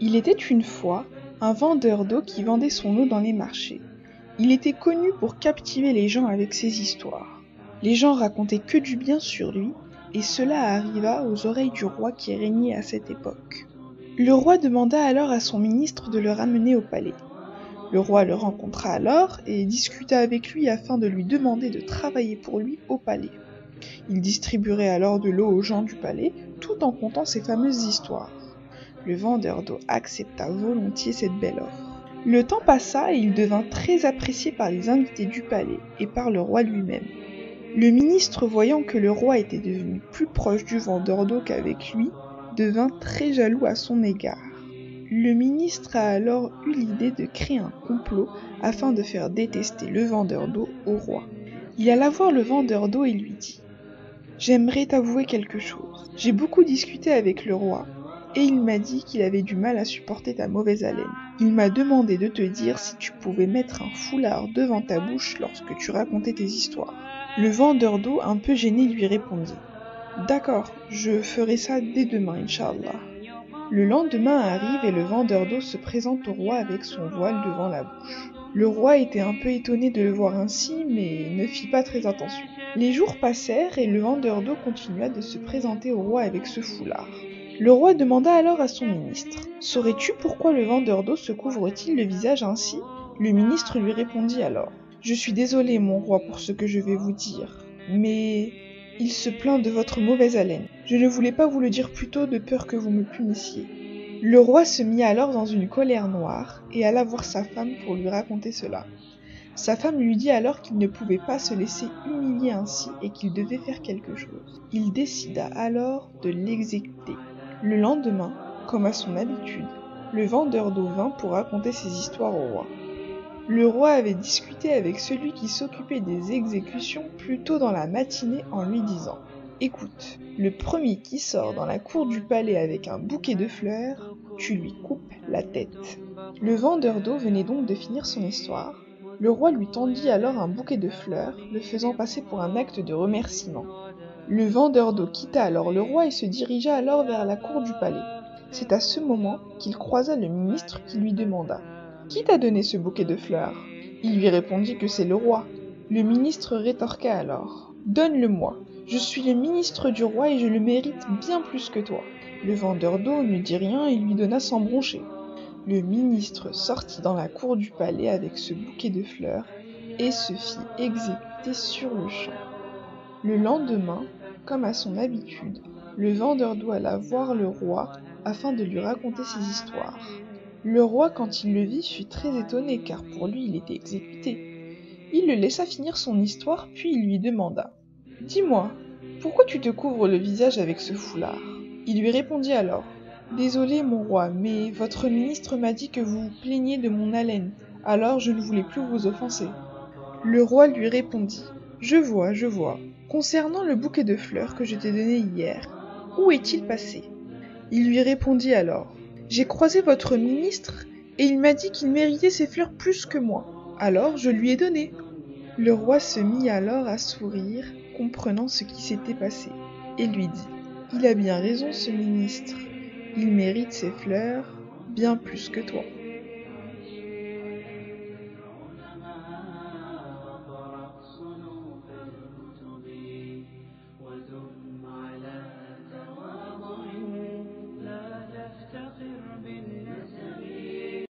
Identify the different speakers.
Speaker 1: Il était une fois un vendeur d'eau qui vendait son eau dans les marchés. Il était connu pour captiver les gens avec ses histoires. Les gens racontaient que du bien sur lui, et cela arriva aux oreilles du roi qui régnait à cette époque. Le roi demanda alors à son ministre de le ramener au palais. Le roi le rencontra alors et discuta avec lui afin de lui demander de travailler pour lui au palais. Il distribuerait alors de l'eau aux gens du palais tout en contant ses fameuses histoires. Le vendeur d'eau accepta volontiers cette belle offre. Le temps passa et il devint très apprécié par les invités du palais et par le roi lui-même. Le ministre, voyant que le roi était devenu plus proche du vendeur d'eau qu'avec lui, devint très jaloux à son égard. Le ministre a alors eu l'idée de créer un complot afin de faire détester le vendeur d'eau au roi. Il alla voir le vendeur d'eau et lui dit « J'aimerais t'avouer quelque chose. J'ai beaucoup discuté avec le roi et il m'a dit qu'il avait du mal à supporter ta mauvaise haleine. Il m'a demandé de te dire si tu pouvais mettre un foulard devant ta bouche lorsque tu racontais tes histoires. » Le vendeur d'eau, un peu gêné, lui répondit « D'accord, je ferai ça dès demain, Inch'Allah. » Le lendemain arrive et le vendeur d'eau se présente au roi avec son voile devant la bouche. Le roi était un peu étonné de le voir ainsi, mais ne fit pas très attention. Les jours passèrent et le vendeur d'eau continua de se présenter au roi avec ce foulard. Le roi demanda alors à son ministre « Saurais-tu pourquoi le vendeur d'eau se couvre-t-il le visage ainsi ?» Le ministre lui répondit alors « Je suis désolé, mon roi, pour ce que je vais vous dire, mais il se plaint de votre mauvaise haleine. Je ne voulais pas vous le dire plus tôt de peur que vous me punissiez. » Le roi se mit alors dans une colère noire et alla voir sa femme pour lui raconter cela. Sa femme lui dit alors qu'il ne pouvait pas se laisser humilier ainsi et qu'il devait faire quelque chose. Il décida alors de l'exécuter. Le lendemain, comme à son habitude, le vendeur d'eau vint pour raconter ses histoires au roi. Le roi avait discuté avec celui qui s'occupait des exécutions plus tôt dans la matinée en lui disant « Écoute, le premier qui sort dans la cour du palais avec un bouquet de fleurs, tu lui coupes la tête. » Le vendeur d'eau venait donc de finir son histoire. Le roi lui tendit alors un bouquet de fleurs, le faisant passer pour un acte de remerciement. Le vendeur d'eau quitta alors le roi et se dirigea alors vers la cour du palais. C'est à ce moment qu'il croisa le ministre qui lui demanda « Qui t'a donné ce bouquet de fleurs ?» Il lui répondit que c'est le roi. Le ministre rétorqua alors « Donne-le-moi, je suis le ministre du roi et je le mérite bien plus que toi. » Le vendeur d'eau ne dit rien et lui donna sans broncher. Le ministre sortit dans la cour du palais avec ce bouquet de fleurs et se fit exécuter sur le champ. Le lendemain, comme à son habitude, le vendeur d'eau alla voir le roi afin de lui raconter ses histoires. Le roi, quand il le vit, fut très étonné car pour lui il était exécuté. Il le laissa finir son histoire puis il lui demanda « Dis-moi, pourquoi tu te couvres le visage avec ce foulard ?» Il lui répondit alors « Désolé mon roi, mais votre ministre m'a dit que vous vous plaigniez de mon haleine, alors je ne voulais plus vous offenser. » Le roi lui répondit « Je vois. Concernant le bouquet de fleurs que je t'ai donné hier, où est-il passé ?» Il lui répondit alors « J'ai croisé votre ministre et il m'a dit qu'il méritait ces fleurs plus que moi, alors je lui ai donné. » Le roi se mit alors à sourire, comprenant ce qui s'était passé, et lui dit « Il a bien raison ce ministre, il mérite ces fleurs bien plus que toi. »